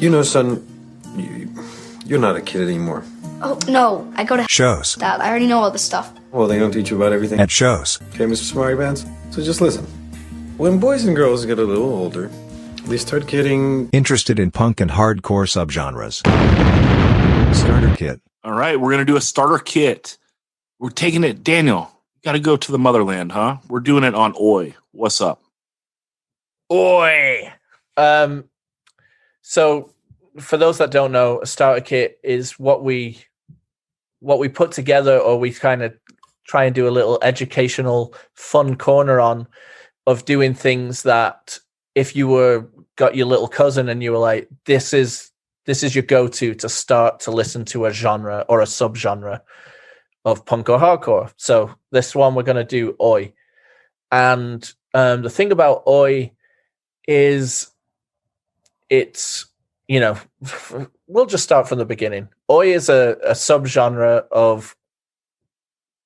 Son, you're not a kid anymore. Oh, no, I go to Shows. Dad. I already know all this stuff. Well, they don't teach you about everything. At shows. Okay, Mr. Smarty Pants? So just listen. When boys and girls get a little older, they start getting Interested in punk and hardcore subgenres. Starter kit. All right, we're going to do a starter kit. We're taking it. Daniel, you got to go to the motherland, huh? We're doing it on Oi. What's up? Oi. So for those that don't know, a starter kit is what we put together, or we kind of try and do a little educational fun corner on, of doing things that if you got your little cousin and you were like, this is your go-to to start to listen to a genre or a subgenre of punk or hardcore. So this one we're going to do Oi. And the thing about Oi is it's, we'll just start from the beginning. Oi is a subgenre of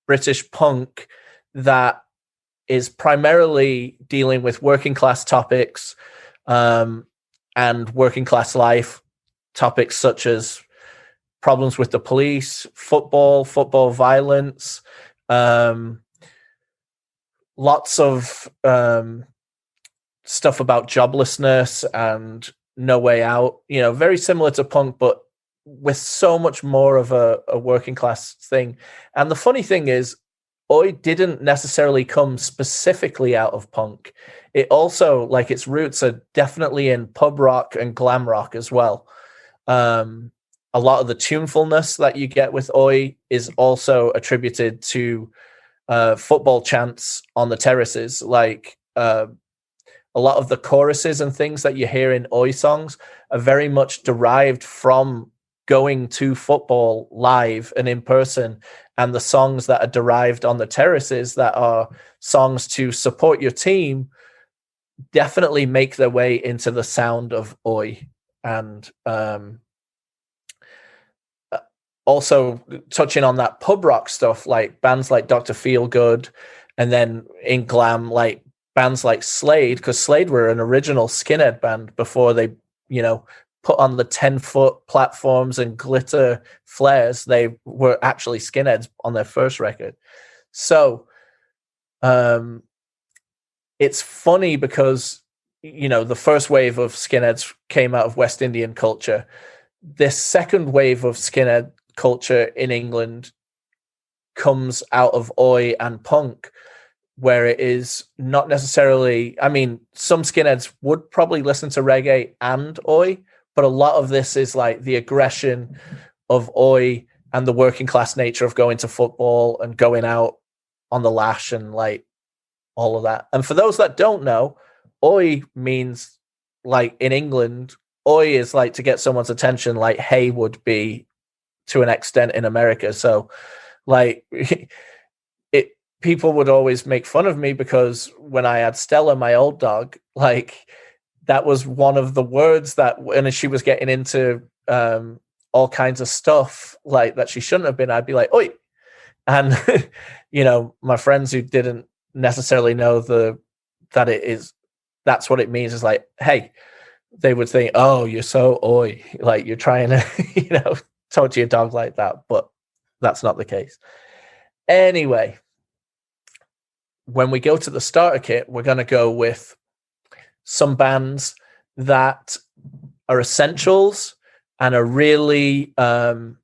British punk that is primarily dealing with working class topics and working class life topics, such as problems with the police, football violence, lots of stuff about joblessness and no way out, very similar to punk, but with so much more of a working class thing. And the funny thing is, Oi didn't necessarily come specifically out of punk. It also, like, its roots are definitely in pub rock and glam rock as well. A lot of the tunefulness that you get with Oi is also attributed to football chants on the terraces. Like, a lot of the choruses and things that you hear in Oi songs are very much derived from going to football live and in person, and the songs that are derived on the terraces that are songs to support your team definitely make their way into the sound of Oi. And also touching on that pub rock stuff, like bands like Dr. Feelgood, and then in glam, like bands like Slade, because Slade were an original skinhead band before they, put on the 10-foot platforms and glitter flares. They were actually skinheads on their first record. So it's funny because, the first wave of skinheads came out of West Indian culture. This second wave of skinhead culture in England comes out of Oi and punk, where it is not necessarily, some skinheads would probably listen to reggae and Oi, but a lot of this is like the aggression of Oi and the working class nature of going to football and going out on the lash and like all of that. And for those that don't know, Oi means, like in England, Oi is like to get someone's attention, like hey would be to an extent in America. So like people would always make fun of me because when I had Stella, my old dog, like that was one of the words that when she was getting into all kinds of stuff like that she shouldn't have been, I'd be like, oi. And, my friends who didn't necessarily know that's what it means, is like, hey, they would think, oh, you're so oi, like you're trying to, talk to your dog like that, but that's not the case. Anyway, when we go to the starter kit, we're going to go with some bands that are essentials and are really the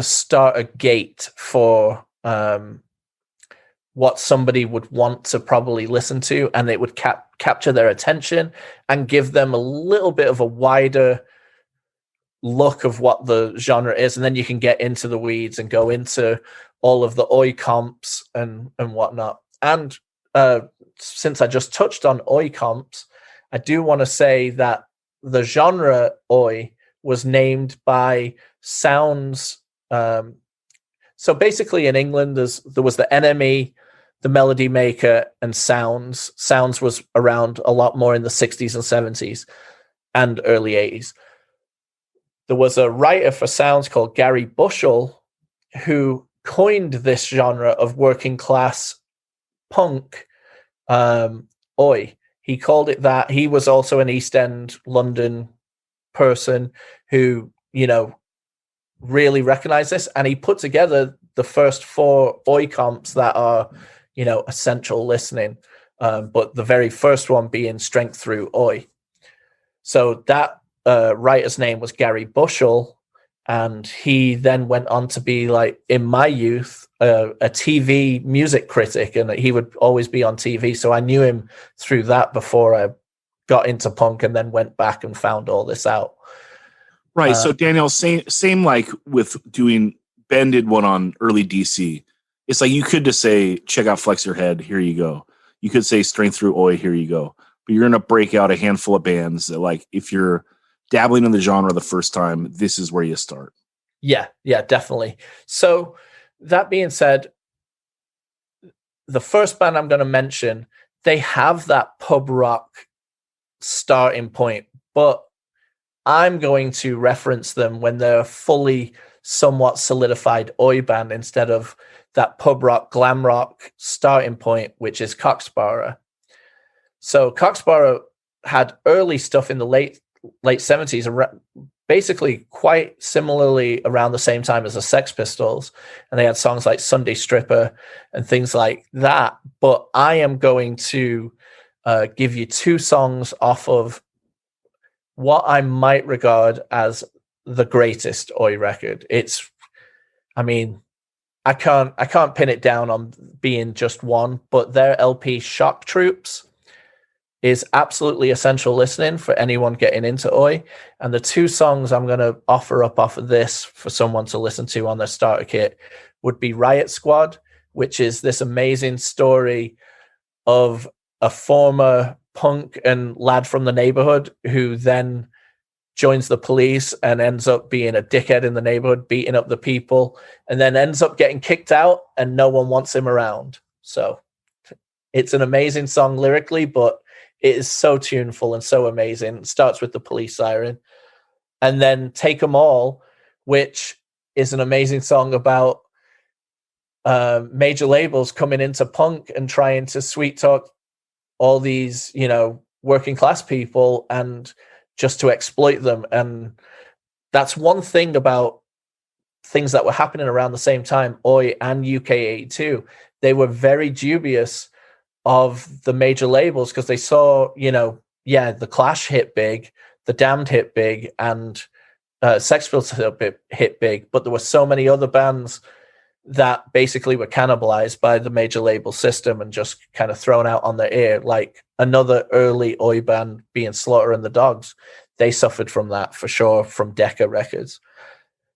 starter gate for what somebody would want to probably listen to, and it would capture their attention and give them a little bit of a wider look of what the genre is. And then you can get into the weeds and go into all of the Oi comps and whatnot. And since I just touched on Oi comps, I do want to say that the genre Oi was named by Sounds. So basically in England, there was the NME, the Melody Maker, and Sounds. Sounds was around a lot more in the 60s and 70s and early 80s. There was a writer for Sounds called Gary Bushell who coined this genre of working class punk, Oi. He called it that. He was also an East End London person who, really recognized this, and he put together the first 4 Oi comps that are, essential listening. But the very first one being Strength Through Oi. So that writer's name was Gary Bushell, and he then went on to be, like, in my youth, a TV music critic, and he would always be on TV. So I knew him through that before I got into punk, and then went back and found all this out. Right. So Daniel, same like with doing, Ben did one on early DC. It's like you could just say, check out Flex Your Head, here you go. You could say Strength Through Oi, here you go. But you're going to break out a handful of bands that, like, if you're dabbling in the genre the first time, this is where you start. Yeah, definitely. So that being said, the first band I'm going to mention, they have that pub rock starting point, but I'm going to reference them when they're a fully somewhat solidified Oi band instead of that pub rock, glam rock starting point, which is Coxsparrow. So Coxsparrow had early stuff in the late 70s, basically quite similarly around the same time as the Sex Pistols. And they had songs like Sunday Stripper and things like that. But I am going to give you 2 songs off of what I might regard as the greatest Oi record. I can't pin it down on being just one, but their LP Shock Troops is absolutely essential listening for anyone getting into Oi. And the 2 songs I'm going to offer up off of this for someone to listen to on their starter kit would be Riot Squad, which is this amazing story of a former punk and lad from the neighborhood who then joins the police and ends up being a dickhead in the neighborhood, beating up the people, and then ends up getting kicked out and no one wants him around. So it's an amazing song lyrically, but it is so tuneful and so amazing. It starts with the police siren. And then Take 'Em All, which is an amazing song about major labels coming into punk and trying to sweet talk all these, working class people and just to exploit them. And that's one thing about things that were happening around the same time, Oi and UK82. They were very dubious of the major labels because they saw, the Clash hit big, the Damned hit big, and Sex Pistols hit big, but there were so many other bands that basically were cannibalized by the major label system and just kind of thrown out on their ear. Like another early Oi band being Slaughter and the Dogs. They suffered from that for sure, from Decca Records.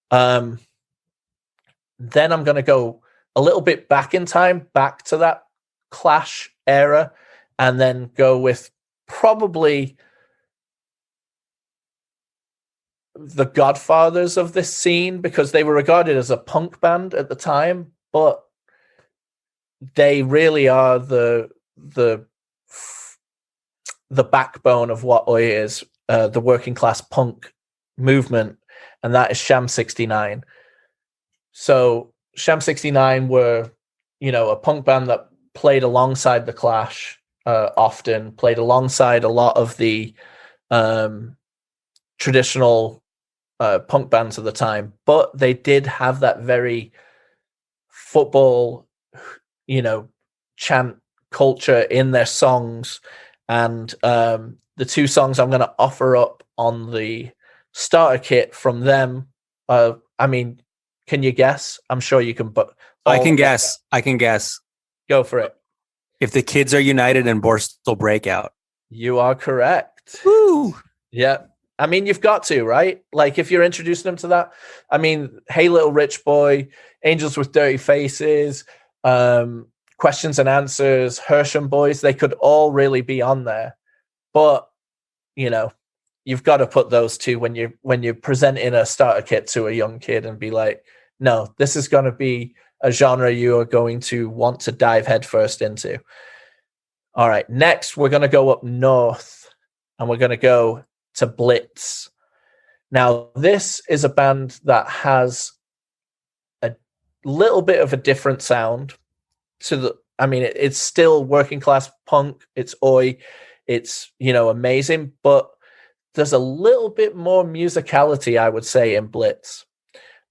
Then I'm going to go a little bit back in time, back to that Clash era, and then go with probably the godfathers of this scene, because they were regarded as a punk band at the time, but they really are the backbone of what Oi is, the working class punk movement, and that is Sham 69. So Sham 69 were, a punk band that played alongside the Clash, often played alongside a lot of the traditional punk bands of the time, but they did have that very football, chant culture in their songs. And the 2 songs I'm going to offer up on the starter kit from them, can you guess? I'm sure you can, but I can guess. Go for it. If the Kids Are United and Borstal Breakout. You are correct. Woo! Yeah. You've got to, right? Like, if you're introducing them to that, Hey Little Rich Boy, Angels with Dirty Faces, Questions and Answers, Hersham Boys, they could all really be on there. But, you've got to put those 2 when you're presenting a starter kit to a young kid and be like, no, this is going to be a genre you are going to want to dive headfirst into. All right, next we're going to go up north and we're going to go to Blitz. Now, this is a band that has a little bit of a different sound to the, it's still working class punk. It's Oi. It's, amazing, but there's a little bit more musicality, I would say, in Blitz,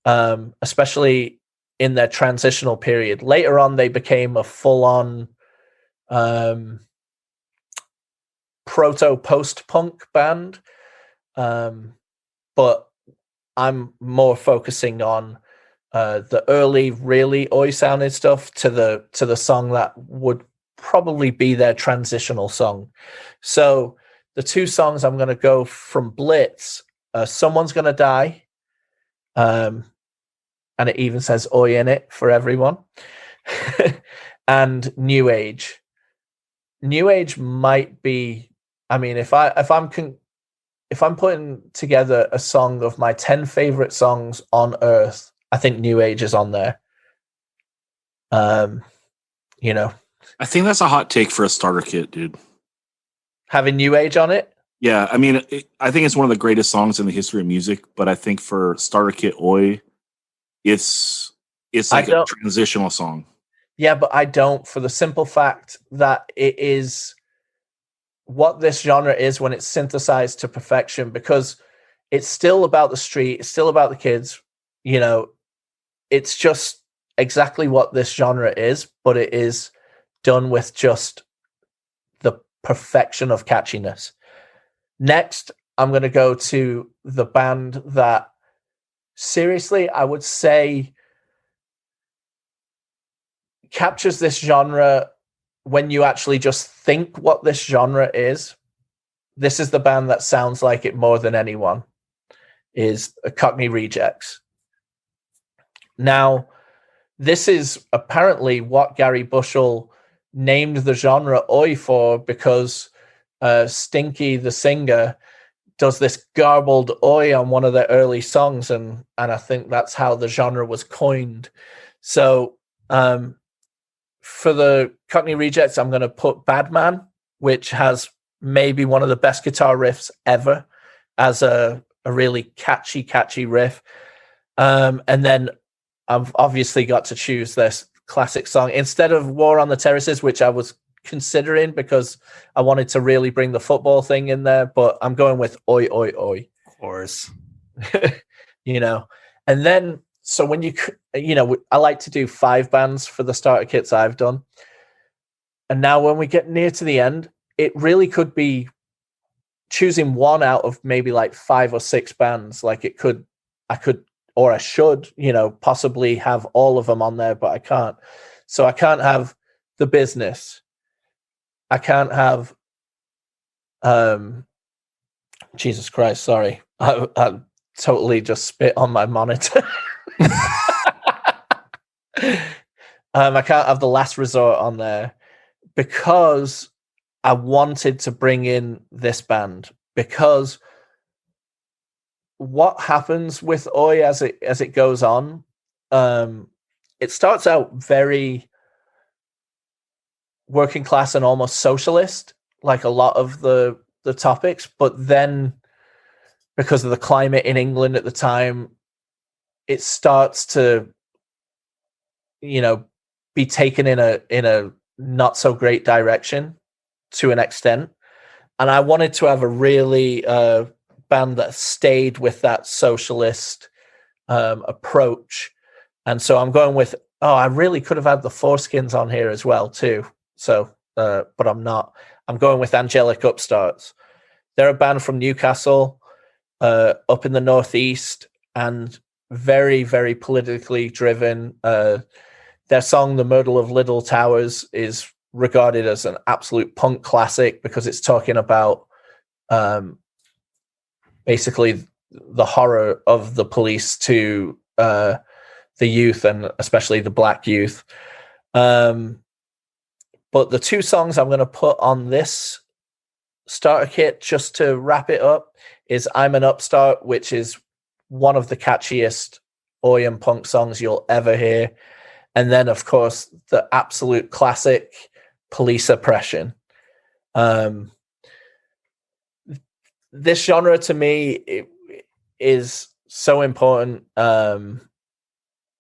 especially in their transitional period. Later on, they became a full-on proto post-punk band, but I'm more focusing on the early, really oi sounding stuff to the song that would probably be their transitional song. So the two songs I'm going to go from Blitz, Someone's Gonna Die, and it even says oi in it for everyone, and New Age. New Age might be, I mean, if I'm putting together a song of my 10 favorite songs on earth, I think New Age is on there. You know, I think that's a hot take for a starter kit, dude. having New Age on it. Yeah, I mean, I think it's one of the greatest songs in the history of music. But I think for starter kit oi, it's like a transitional song. Yeah, but I don't, for the simple fact that it is what this genre is when it's synthesized to perfection, because it's still about the street, it's still about the kids, you know, it's just exactly what this genre is, but it is done with just the perfection of catchiness. Next, I'm going to go to the band that, seriously, I would say captures this genre when you actually just think what this genre is. This is the band that sounds like it more than anyone, is Cockney Rejects. Now, this is apparently what Gary Bushell named the genre oi for, because Stinky, the singer, does this garbled oi on one of their early songs, and I think that's how the genre was coined. So for the Cockney Rejects, I'm going to put Badman, which has maybe one of the best guitar riffs ever, as a really catchy riff. And then I've obviously got to choose this classic song instead of War on the Terraces, which I was considering because I wanted to really bring the football thing in there, but I'm going with Oi Oi Oi. Of course. You know, and then so when I like to do 5 bands for the starter kits I've done. And now when we get near to the end, it really could be choosing one out of maybe like 5 or 6 bands. Like I should, possibly have all of them on there, but I can't. So I can't have The Business. I can't have, Jesus Christ, sorry. I totally just spit on my monitor. I can't have The Last Resort on there because I wanted to bring in this band, because what happens with oi as it goes on, it starts out very working class and almost socialist, like a lot of the topics, but then because of the climate in England at the time, it starts to be taken in a not so great direction to an extent. And I wanted to have a really band that stayed with that socialist approach. And so I'm going with, I really could have had the Foreskins on here as well too. So, but I'm not. I'm going with Angelic Upstarts. They're a band from Newcastle, up in the Northeast, and very, very politically driven. Their song, The Myrtle of Little Towers, is regarded as an absolute punk classic because it's talking about basically the horror of the police to the youth, and especially the black youth. But the 2 songs I'm going to put on this starter kit, just to wrap it up, is I'm an Upstart, which is one of the catchiest oi and punk songs you'll ever hear. And then, of course, the absolute classic, Police Oppression. This genre to me is so important. I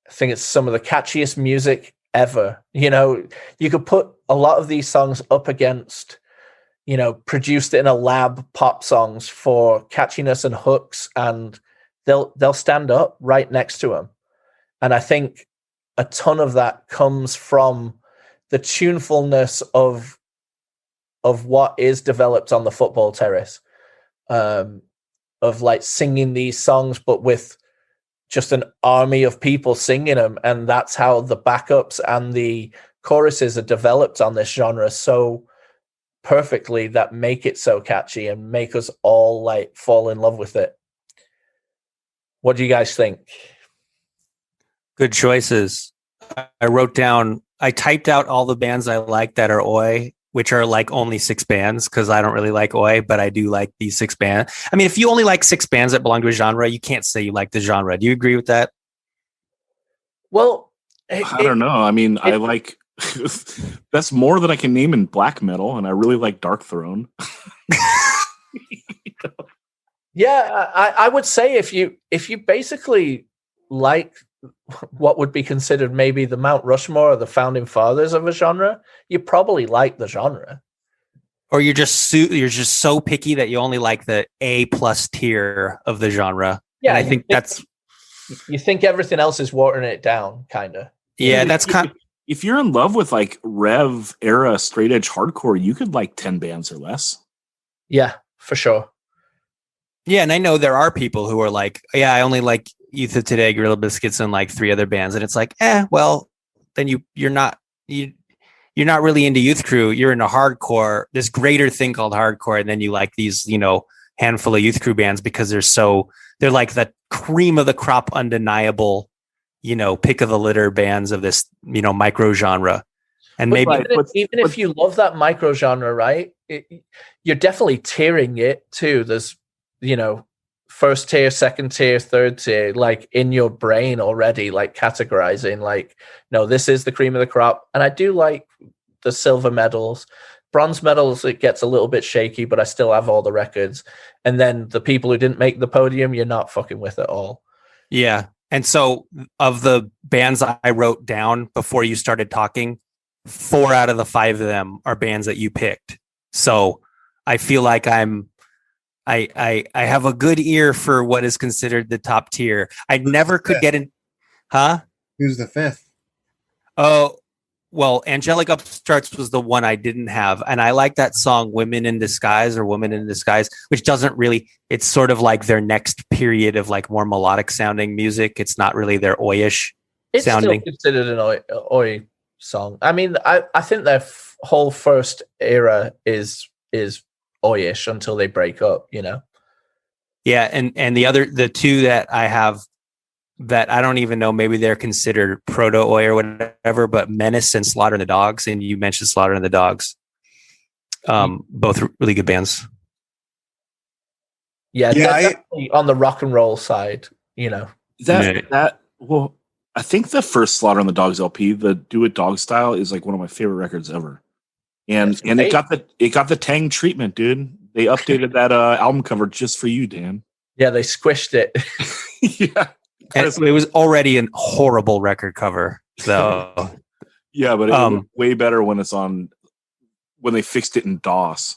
think it's some of the catchiest music ever. You could put a lot of these songs up against, produced in a lab pop songs for catchiness and hooks, and they'll stand up right next to them. And I think a ton of that comes from the tunefulness of what is developed on the football terrace, of like singing these songs, but with just an army of people singing them. And that's how the backups and the choruses are developed on this genre so perfectly, that make it so catchy and make us all like fall in love with it. What do you guys think? Good choices. I typed out all the bands I like that are Oi, which are like only 6 bands, because I don't really like Oi, but I do like these 6 bands. I mean, if you only like 6 bands that belong to a genre, you can't say you like the genre. Do you agree with that? Well, I don't know. I mean, I like that's more than I can name in black metal, and I really like Dark Throne. Yeah, I would say if you basically like what would be considered maybe the Mount Rushmore or the founding fathers of a genre, you probably like the genre. Or you're just so picky that you only like the A+ tier of the genre. Yeah, and I think that's you think everything else is watering it down, kind of. Yeah, that's kind. If you're in love with like Rev era straight edge hardcore, you could like 10 bands or less. Yeah, for sure. Yeah, and I know there are people who are like, yeah, I only like Youth of Today, Gorilla Biscuits, and like 3 other bands, and it's like, well, then you're not really into Youth Crew. You're into hardcore, this greater thing called hardcore, and then you like these, handful of Youth Crew bands because they're like the cream of the crop, undeniable, pick of the litter bands of this, micro genre. And maybe even if you love that micro genre, right? You're definitely tiering it too. There's, first tier, second tier, third tier, like in your brain already, like categorizing, like, no, this is the cream of the crop. And I do like the silver medals. Bronze medals, it gets a little bit shaky, but I still have all the records. And then the people who didn't make the podium, you're not fucking with at all. Yeah. And so of the bands I wrote down before you started talking, 4 out of the 5 of them are bands that you picked. So I feel like I have a good ear for what is considered the top tier. I never could get in. Huh? Who's the 5th? Oh, well, Angelic Upstarts was the one I didn't have. And I like that song, Women in Disguise, which doesn't really, it's sort of like their next period of like more melodic sounding music. It's not really their Oi-ish sounding. It's still considered an Oi song. I mean, I think their whole first era is Oi-ish until they break up, Yeah, and the 2 that I have that I don't even know, maybe they're considered proto Oi or whatever, but Menace and Slaughter and the Dogs, and you mentioned Slaughter and the Dogs. Both really good bands. Yeah, definitely on the rock and roll side, Well, I think the first Slaughter and the Dogs LP, the Do It Dog Style, is like one of my favorite records ever. And it got the Tang treatment, dude. They updated that album cover just for you, Dan. Yeah, they squished it. Yeah. And it was already a horrible record cover. So yeah, but it was way better when when they fixed it in DOS.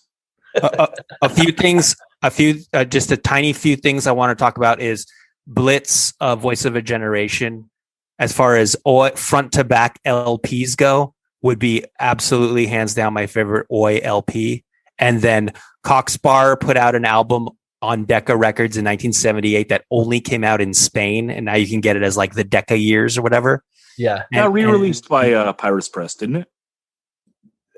a few things, just a tiny few things I want to talk about is Blitz, Voice of a Generation. As far as front to back LPs go, would be absolutely hands down my favorite Oi LP. And then Coxbar put out an album on Decca Records in 1978 that only came out in Spain, and now you can get it as like the Decca years or whatever. Yeah, got re-released by Pirates Press, didn't it?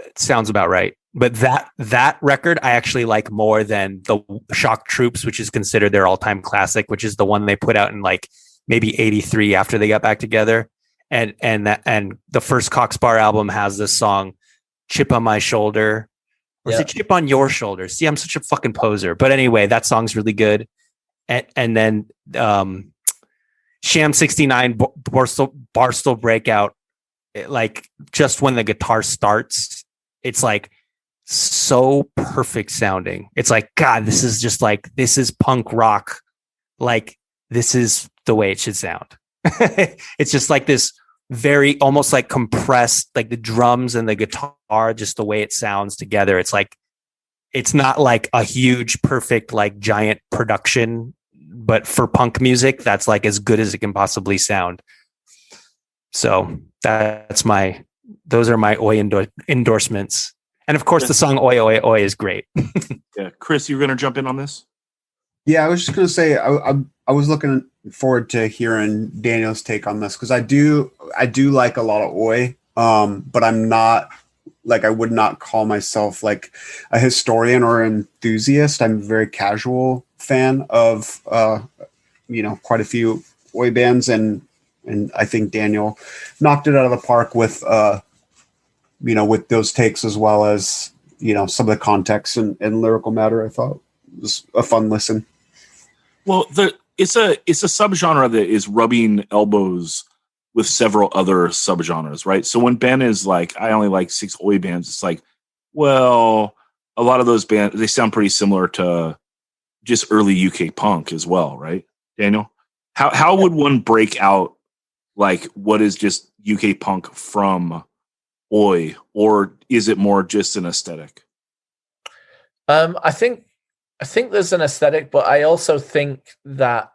It sounds about right. But that record I actually like more than the Shock Troops, which is considered their all-time classic, which is the one they put out in like maybe 83 after they got back together. And the first Coxbar album has this song, Chip on My Shoulder. Or is it Chip on Your Shoulder? See, I'm such a fucking poser. But anyway, that song's really good. And then Sham 69, Barstool Breakout, like just when the guitar starts, it's like so perfect sounding. It's like, God, this is punk rock. Like, this is the way it should sound. It's just like this very almost like compressed, like the drums and the guitar, just the way it sounds together. It's like it's not like a huge, perfect, like giant production, but for punk music, that's like as good as it can possibly sound. So those are my Oi endorsements. And of course, the song Oi, Oi, Oi is great. Yeah. Chris, you're going to jump in on this? Yeah, I was just going to say I was looking forward to hearing Daniel's take on this, because I do like a lot of Oi, but I'm not like, I would not call myself like a historian or enthusiast. I'm a very casual fan of quite a few Oi bands, and I think Daniel knocked it out of the park with with those takes, as well as some of the context and lyrical matter. I thought it was a fun listen. Well, it's a subgenre that is rubbing elbows with several other subgenres, right? So when Ben is like, I only like 6 Oi bands, it's like, well, a lot of those bands, they sound pretty similar to just early UK punk as well, right, Daniel? How would one break out like what is just UK punk from Oi, or is it more just an aesthetic? I think there's an aesthetic, but I also think that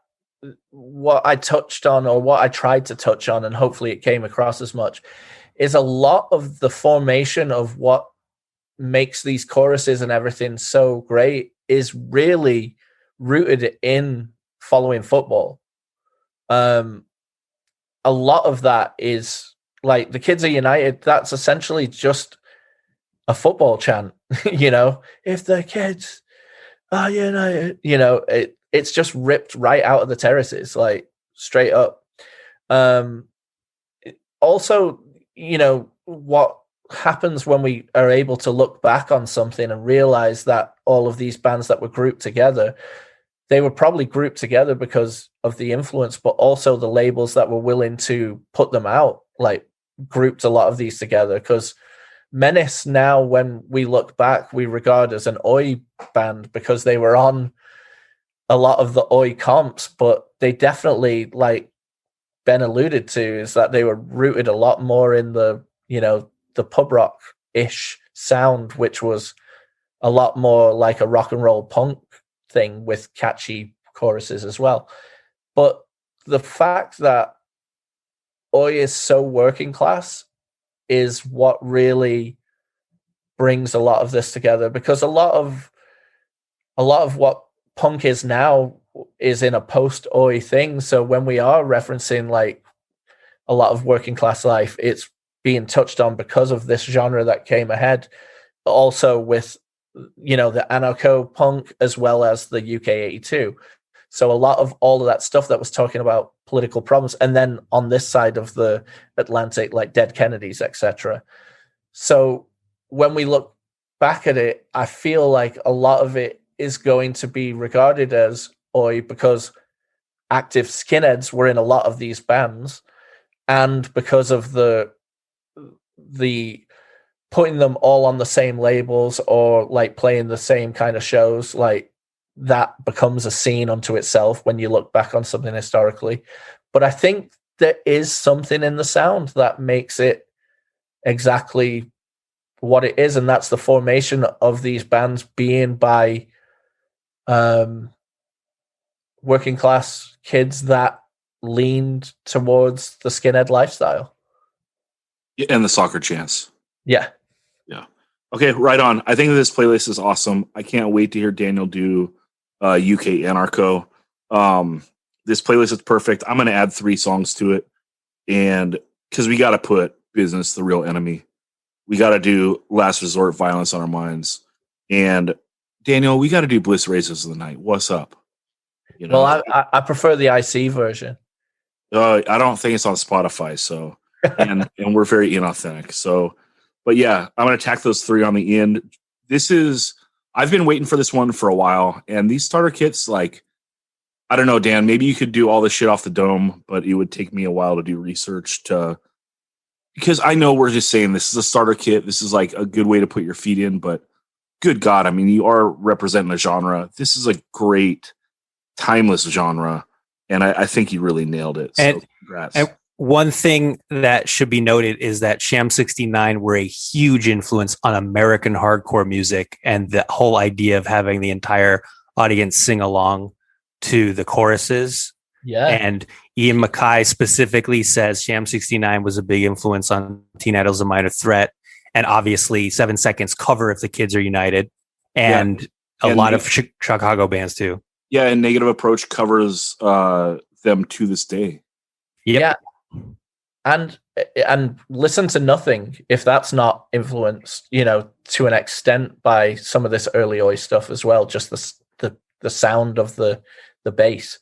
what I touched on, or what I tried to touch on, and hopefully it came across as much, is a lot of the formation of what makes these choruses and everything so great is really rooted in following football. A lot of that is like the Kids Are United. That's essentially just a football chant, if the kids are united, it's just ripped right out of the terraces, like straight up. Also, what happens when we are able to look back on something and realize that all of these bands that were grouped together, they were probably grouped together because of the influence, but also the labels that were willing to put them out, like grouped a lot of these together. Because Menace now, when we look back, we regard as an Oi band because they were on a lot of the Oi comps, but they definitely, like Ben alluded to, is that they were rooted a lot more in the, the pub rock-ish sound, which was a lot more like a rock and roll punk thing with catchy choruses as well. But the fact that Oi is so working class is what really brings a lot of this together, because a lot of what punk is now is in a post Oi thing. So when we are referencing like a lot of working class life, it's being touched on because of this genre that came ahead, but also with the anarcho punk as well as the UK 82. So a lot of all of that stuff that was talking about political problems, and then on this side of the Atlantic, like Dead Kennedys, etc. So when we look back at it, I feel like a lot of it is going to be regarded as Oi because active skinheads were in a lot of these bands, and because of the putting them all on the same labels or like playing the same kind of shows, like that becomes a scene unto itself when you look back on something historically. But I think there is something in the sound that makes it exactly what it is, and that's the formation of these bands being by working class kids that leaned towards the skinhead lifestyle. Yeah, and the soccer chants. Yeah. Okay, right on. I think this playlist is awesome. I can't wait to hear Daniel do UK Anarcho. This playlist is perfect. I'm going to add 3 songs to it, and because we got to put Business, The Real Enemy. We got to do Last Resort, Violence on Our Minds. And Daniel, we got to do Bliss Races of the Night. What's up? Well, I prefer the IC version. I don't think it's on Spotify, so and we're very inauthentic. So, but yeah, I'm gonna tack those 3 on the end. I've been waiting for this one for a while, and these starter kits, like, I don't know, Dan, maybe you could do all this shit off the dome, but it would take me a while to do research because I know we're just saying this is a starter kit. This is like a good way to put your feet in, but good God, I mean, you are representing a genre. This is a great, timeless genre, and I think you really nailed it. So congrats. one thing that should be noted is that Sham 69 were a huge influence on American hardcore music, and the whole idea of having the entire audience sing along to the choruses. Yeah. And Ian Mackay specifically says Sham 69 was a big influence on Teen Idol's A Minor Threat, and obviously 7 Seconds cover If the Kids Are United, and a lot of Chicago bands too. Yeah, and Negative Approach covers them to this day. Yep. Yeah. And Listen to Nothing, if that's not influenced, to an extent by some of this early Oi stuff as well, just the sound of the bass.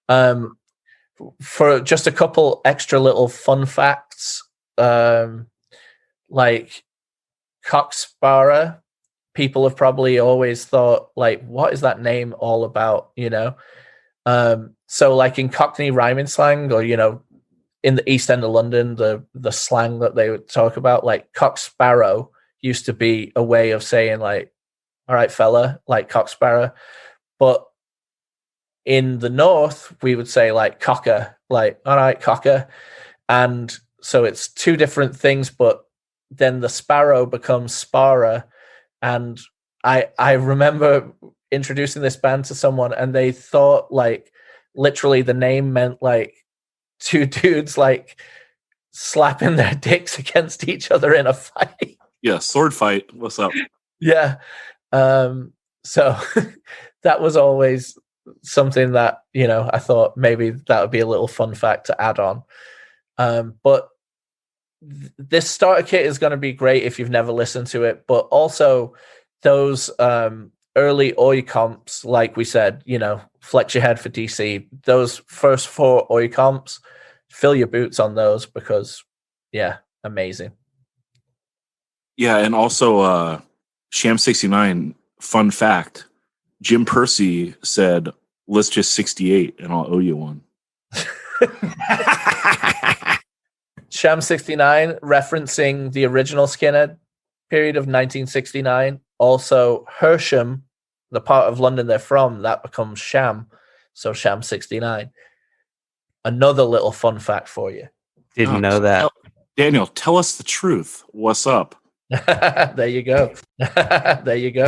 For just a couple extra little fun facts, like Cocksparrow, people have probably always thought, like, what is that name all about, so like in Cockney rhyming slang, or in the East End of London, the slang that they would talk about, like Cocksparrow used to be a way of saying, like, all right, fella, like Cocksparrow. But in the North, we would say like cocker, like, all right, cocker. And so it's two different things, but then the sparrow becomes sparrer. And I remember introducing this band to someone, and they thought, like, literally the name meant like two dudes like slapping their dicks against each other in a fight. Yeah, sword fight. What's up? Yeah. So that was always something that, I thought maybe that would be a little fun fact to add on. But this starter kit is going to be great if you've never listened to it, but also those early Oi comps, like we said, Flex Your Head for DC, those first 4 Oi comps, fill your boots on those, because amazing. Yeah, and also Sham 69, fun fact, Jim Percy said, let's just 68 and I'll owe you one. Sham 69, referencing the original Skinhead period of 1969. Also, Hersham, the part of London they're from, that becomes Sham. So Sham 69. Another little fun fact for you. Didn't know that. Daniel, tell us the truth. What's up? There you go. There you go.